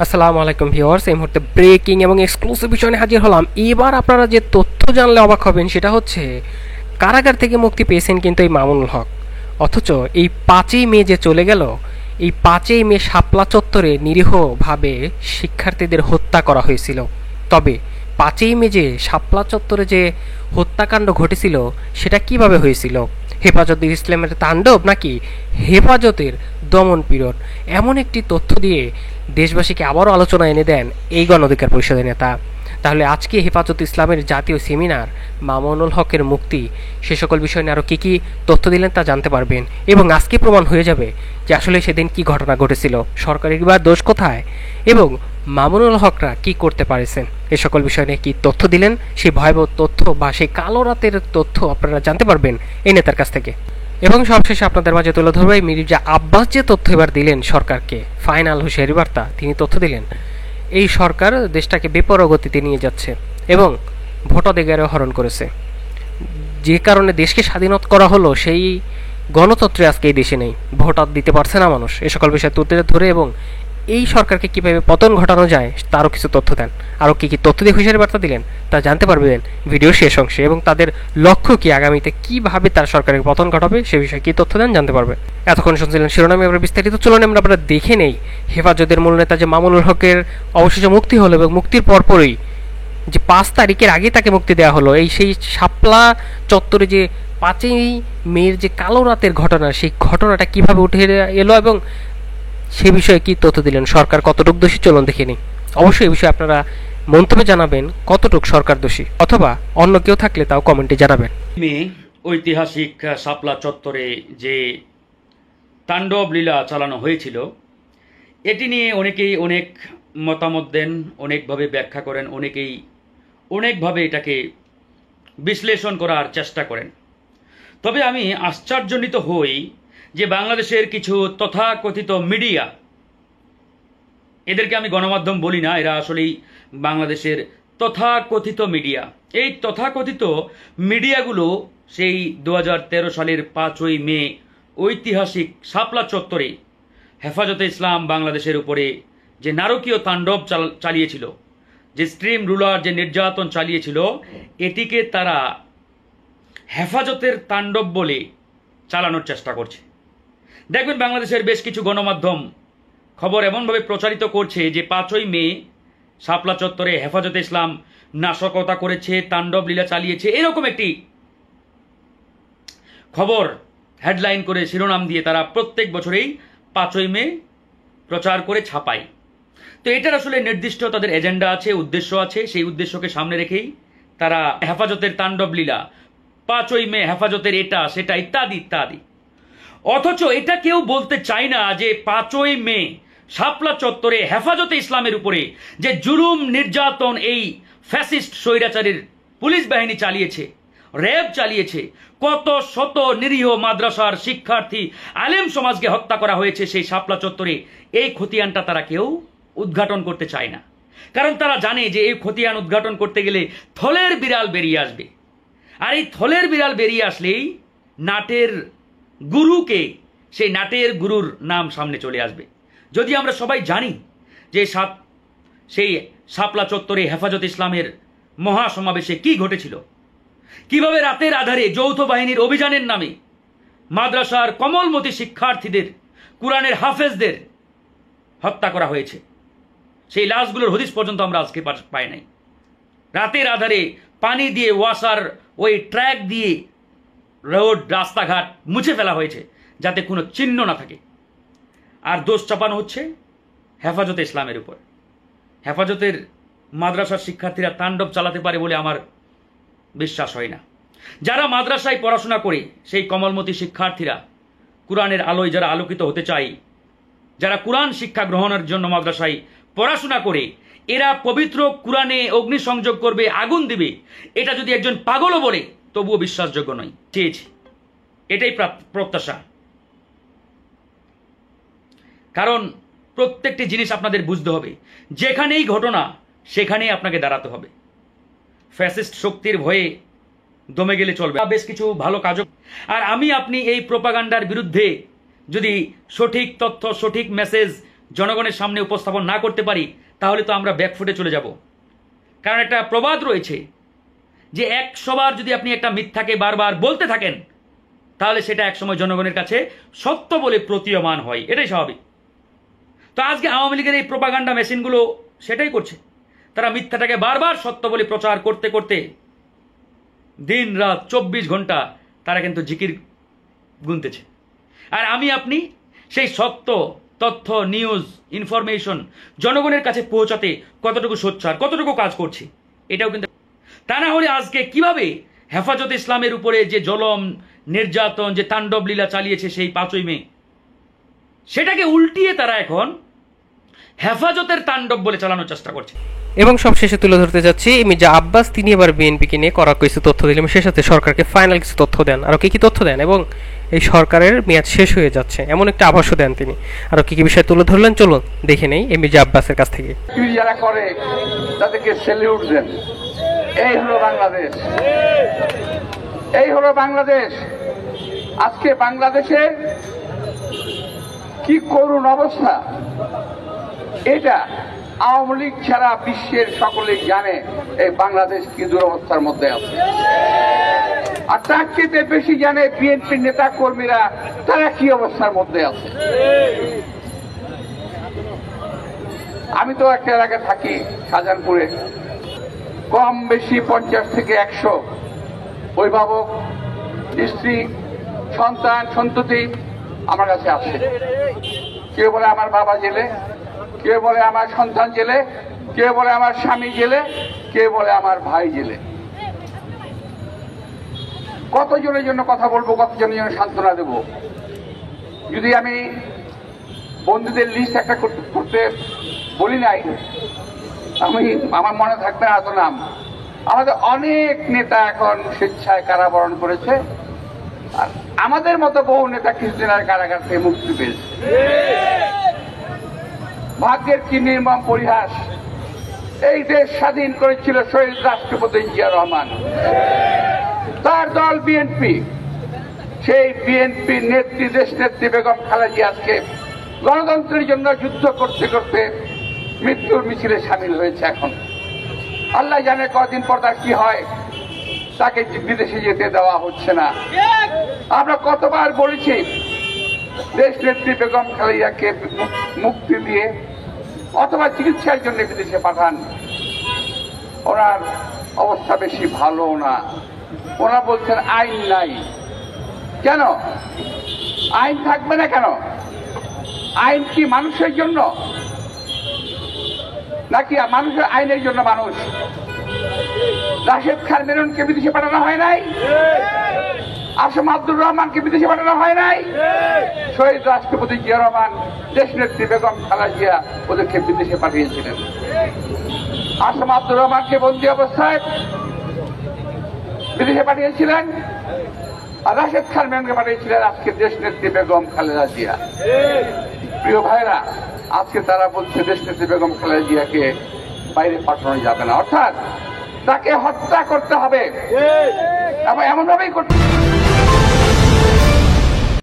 আসসালামু আলাইকুম ভিউয়ার্স, এই মুহূর্তে ব্রেকিং এবং এক্সক্লুসিভ বিষয় নিয়ে হাজির হলাম। এবার আপনারা যে তথ্য জানলে অবাক হবেন সেটা হচ্ছে কারাগার থেকে মুক্তি পেয়েছেন কিন্তু এই মামুনুল হক। অথচ এই 5ই মে যে চলে গেল, এই 5ই মে শাপলা চত্বরে নিরীহভাবে শিক্ষার্থীদের হত্যা করা হয়েছিল। তবে 5ই মে যে শাপলা চত্বরে যে হত্যাকাণ্ড ঘটেছিল সেটা কিভাবে হয়েছিল? হেফাজতে ইসলামের তাণ্ডব নাকি হেফাজতের দমন পীড়ন? এমন একটি তথ্য দিয়ে দেশবাসীকে আবারও আলোচনা এনে দেন এই গণ অধিকার পরিষদের নেতা। তাহলে আজকে হেফাজত ইসলামের জাতীয় সেমিনার মামুনুল হকের মুক্তি, সে সকল বিষয় নিয়ে আরও কী কী তথ্য দিলেন তা জানতে পারবেন। এবং আজকে প্রমাণ হয়ে যাবে যে আসলে সেদিন কি ঘটনা ঘটেছিল, সরকারের বা দোষ কোথায়, এবং মামুনুল হকরা কি করতে পারেছেন। এ সকল বিষয় নিয়ে কী তথ্য দিলেন, সেই ভয়াবহ তথ্য বা সেই কালো রাতের তথ্য আপনারা জানতে পারবেন এই নেতার কাছ থেকে। এবং সবশেষে আপনাদের মাঝে তুলে ধরবে মির্জা আব্বাস যে তথ্য এবার দিলেন সরকারকে, ফাইনাল হুঁশিয়ারি বার্তা তিনি তথ্য দিলেন। এই সরকার দেশটাকে বেপরোয়া গতিতে নিয়ে যাচ্ছে এবং ভোটাধিকারও হরণ করেছে। যে কারণে দেশকে স্বাধীনত করা হলো, সেই গণতন্ত্রে আজকে এই দেশে নেই, ভোটার দিতে পারছে না মানুষ। এ সকল বিষয় তুলে ধরে এবং এই সরকারকে কীভাবে পতন ঘটানো যায় তারও কিছু তথ্য দেন। আরও কী কী তথ্য দিয়ে হুঁশিয়ারি বার্তা দিলেন তা জানতে পারবেন ভিডিওর শেষ অংশে। এবং তাদের লক্ষ্য কি, আগামীতে কীভাবে তার সরকারের পতন ঘটাবে সে বিষয়ে কী তথ্য দেন জানতে পারবে। এতক্ষণ শুনছিলেন শিরোনামে, আমরা বিস্তারিত চলুন আমরা দেখে নেই হেফাজতের মূল নেতা যে মামুনুল হকের অবশেষে মুক্তি হলো এবং মুক্তির পরপরই যে 5 তারিখের আগে তাকে মুক্তি দেওয়া হলো। এই সেই শাপলা চত্বরে যে 5ই মের যে কালো রাতের ঘটনা, সেই ঘটনাটা কিভাবে উঠে এলো এবং সে বিষয়ে কি তথ্য দিলেন, সরকার কতটুকু দোষী, চলুন দেখে নিই। অবশ্যই এই বিষয়ে আপনারা মন্তব্যে জানাবেন কতটুকু সরকার দোষী, অথবা অন্য কেউ থাকলে তাও কমেন্টে জানাবেন। ঐতিহাসিক শাপলা চত্বরে যে তাণ্ডব লীলা চালানো হয়েছিল, এটি নিয়ে অনেকেই অনেক মতামত দেন, অনেকভাবে ব্যাখ্যা করেন, অনেকেই অনেকভাবে এটাকে বিশ্লেষণ করার চেষ্টা করেন। তবে আমি আশ্চর্যান্বিত হই যে বাংলাদেশের কিছু তথাকথিত মিডিয়া, এদেরকে আমি গণমাধ্যম বলি না, এরা আসলেই বাংলাদেশের তথাকথিত মিডিয়া। এই তথাকথিত মিডিয়াগুলো সেই 2013 সালের 5ই মে ঐতিহাসিক শাপলা চত্বরে হেফাজতে ইসলাম বাংলাদেশের উপরে যে নারকীয় তাণ্ডব চালিয়েছিল, যে স্ট্রিম রুলার যে নির্যাতন চালিয়েছিল, এটিকে তারা হেফাজতের তাণ্ডব বলে চালানোর চেষ্টা করছে। দেখবেন বাংলাদেশের বেশ কিছু গণমাধ্যম খবর এমনভাবে প্রচারিত করছে যে 5ই মে শাপলা চত্বরে হেফাজতে ইসলাম নাশকতা করেছে, তাণ্ডব লীলা চালিয়েছে, এরকম একটি খবর হেডলাইন করে শিরোনাম দিয়ে তারা প্রত্যেক বছরেই 5ই মে প্রচার করে ছাপায়। তো এটার আসলে নির্দিষ্ট তাদের এজেন্ডা আছে, উদ্দেশ্য আছে। সেই উদ্দেশ্যকে সামনে রেখেই তারা হেফাজতের তাণ্ডব লীলা, 5ই মে হেফাজতের এটা সেটা ইত্যাদি ইত্যাদি। অথচ এটা কেউ বলতে চায় না যে 5ই মে শাপলা চত্বরে হেফাজতে ইসলামের উপরে যে জুলুম নির্যাতন এই ফ্যাসিস্ট স্বৈরাচারীর পুলিশ বাহিনী চালিয়েছে, র্যাব চালিয়েছে, কত শত নিরীহ মাদ্রাসার শিক্ষার্থী আলেম সমাজকে হত্যা করা হয়েছে সেই শাপলা চত্বরে, এই খতিয়ানটা তারা কেউ উদ্ঘাটন করতে চায় না। কারণ তারা জানে যে এই খতিয়ান উদ্ঘাটন করতে গেলে থলের বিড়াল বেরিয়ে আসবে, আর এই থলের বিড়াল বেরিয়ে আসলেই নাটের গুরুকে, সেই নাটের গুরুর নাম সামনে চলে আসবে। যদি আমরা সবাই জানি যে সেই শাপলা চত্বরে হেফাজত ইসলামের মহাসমাবেশে কি ঘটেছিল, কিভাবে রাতের আধারে যৌথ বাহিনীর অভিযানের নামে মাদ্রাসার কমলমতি শিক্ষার্থীদের, কুরআনের হাফেজদের হত্যা করা হয়েছে, সেই লাশগুলোর হদিস পর্যন্ত আমরা আজকে পাই নাই। রাতের আধারে পানি দিয়ে, ওয়াসার ওই ট্র্যাক দিয়ে রোড রাস্তাঘাট মুছে ফেলা হয়েছে যাতে কোনো চিহ্ন না থাকে। আর দোষ চাপানো হচ্ছে হেফাজতে ইসলামের উপর। হেফাজতের মাদ্রাসার শিক্ষার্থীরা তাণ্ডব চালাতে পারে বলে আমার বিশ্বাস হয় না। যারা মাদ্রাসায় পড়াশোনা করে, সেই কমলমতি শিক্ষার্থীরা, কুরআনের আলোয় যারা আলোকিত হতে চায়, যারা কুরআন শিক্ষা গ্রহণের জন্য মাদ্রাসায় পড়াশোনা করে, এরা পবিত্র কুরআনে অগ্নিসংযোগ করবে, আগুন দিবে, এটা যদি একজন পাগলও বলে তবুও বিশ্বাসযোগ্য নয়। চেয়েছি, এটাই প্রত্যাশা। কারণ প্রত্যেকটি জিনিস আপনাদের বুঝতে হবে, যেখানেই ঘটনা সেখানেই আপনাকে দাঁড়াতে হবে। ফ্যাসিস্ট শক্তির ভয়ে দমে গেলে চলবে। বেশ কিছু ভালো কাজও, আর আমি আপনি এই প্রোপাগান্ডার বিরুদ্ধে যদি সঠিক তথ্য, সঠিক মেসেজ জনগণের সামনে উপস্থাপন না করতে পারি, তাহলে তো আমরা ব্যাকফুটে চলে যাব। কারণ একটা প্রবাদ রয়েছে যে 100 বার যদি আপনি একটা মিথ্যাকে বারবার বলতে থাকেন, তাহলে সেটা একসময় জনগণের কাছে সত্য বলে প্রতীয়মান হয়, এটাই স্বাভাবিক। তো আজকে আওয়ামী লীগের এই প্রোপাগান্ডা মেশিনগুলো সেটাই করছে। তারা মিথ্যাটাকে বারবার সত্য বলে প্রচার করতে করতে দিন রাত 24 ঘন্টা তারা কিন্তু জিকির গুনতেছে। আর আমি আপনি সেই সত্য তথ্য, নিউজ, ইনফরমেশন জনগণের কাছে পৌঁছাতে কতটুকু সোচ্চার, কতটুকু কাজ করছি, এটাও কিন্তু। তা না হলে আজকে কিভাবে হেফাজতে ইসলামের উপরে যে জলম নির্যাতন, যে তাণ্ডব লীলা চালিয়েছে সেই 5ই মে, সেটাকে উল্টিয়ে তারা এখন হেফাজতের তাণ্ডব বলে চালানোর চেষ্টা করছে। এবং সবশেষে তুলে ধরতে যাচ্ছি মির্জা আব্বাস, তিনি এবার বিএনপিকে নিয়ে কড়া কিছু তথ্য দিলেন, সে সাথে সরকারকে ফাইনাল কিছু তথ্য দেন। আরও কি তথ্য দেন এবং এই সরকারের মেয়াদ শেষ হয়ে যাচ্ছে এমন একটা আভাসও দেন তিনি। আরও কি বিষয় তুলে ধরলেন, চলুন দেখে নেই এই মির্জা আব্বাসের কাছ থেকে। যারা করে তাদেরকে সেলিউট দেন। এই হলো বাংলাদেশ, এই হলো বাংলাদেশ। আজকে বাংলাদেশে কি করুণ অবস্থা, এটা আওয়ামী লীগ ছাড়া বিশ্বের সকলেই জানে এই বাংলাদেশ কি দুরবস্থার মধ্যে আছে। আর তার চেয়ে বেশি জানে বিএনপির নেতা কর্মীরা তারা কি অবস্থার মধ্যে আছে। আমি তো একটা এলাকায় থাকি শাহজাহানপুরে, কম বেশি 50 থেকে 100 অভিভাবক, স্ত্রী, সন্তান, সন্ততি আমার কাছে আসে। কেউ বলে আমার বাবা জেলে, কেউ বলে আমার সন্তান জেলে, কেউ বলে আমার স্বামী জেলে, কেউ বলে আমার ভাই জেলে। কতজনের জন্য কথা বলবো, কতজনের জন্য সান্ত্বনা দেব? যদি আমি বন্ধুদের লিস্ট একটা করতে বলি নাই, আমার মনে থাকবে না এত নাম। আমাদের অনেক নেতা এখন স্বেচ্ছায় কারাবরণ করেছে, আর আমাদের মতো বহু নেতা কিছুদিন আর কারাগার থেকে মুক্তি পেয়েছে। ভাগ্যের কি নির্মম পরিহাস, এই দেশ স্বাধীন করেছিল শহীদ রাষ্ট্রপতি জিয়া রহমান, তার দল বিএনপি। সেই বিএনপি নেত্রী, দেশ নেত্রী বেগম খালেদা জিয়া আজকে গণতন্ত্রের জন্য যুদ্ধ করতে করতে মৃত্যুর মিছিলে সামিল হয়েছে। এখন আল্লাহ জানে কদিন পর তার কি হয়, তাকে বিদেশে যেতে দেওয়া হচ্ছে না। আমরা কতবার বলেছি দেশ নেত্রী বেগম খালেদাকে মুক্তি দিয়ে অথবা চিকিৎসার জন্য বিদেশে পাঠান। ওনার অবস্থা বেশি ভালো না। ওনারা বলছেন আইন নাই। কেন আইন থাকবে না? কেন আইন কি মানুষের জন্য নাকি মানুষের আইনের জন্য? মানুষ রাশেদ খান মেননকে বিদেশে পাঠানো হয় নাই? আসম আব্দুর রহমানকে বিদেশে পাঠানো হয় নাই? শহীদ রাষ্ট্রপতি জিয়া রহমান, দেশ নেত্রী বেগম খালেদা জিয়া ওদেরকে বিদেশে পাঠিয়েছিলেন। আসম আব্দুর রহমানকে বন্দী অবস্থায় বিদেশে পাঠিয়েছিলেন, আর রাশেদ খান মেননকে পাঠিয়েছিলেন আজকে দেশ নেত্রী বেগম খালেদা জিয়া। প্রিয় ভাইরা, আজকে তারা বলছে দেশ নেত্রী বেগম খালেদা জিয়াকে বাইরে পাঠানো যাবে না, অর্থাৎ তাকে হত্যা করতে হবে এবং এমনভাবেই করতে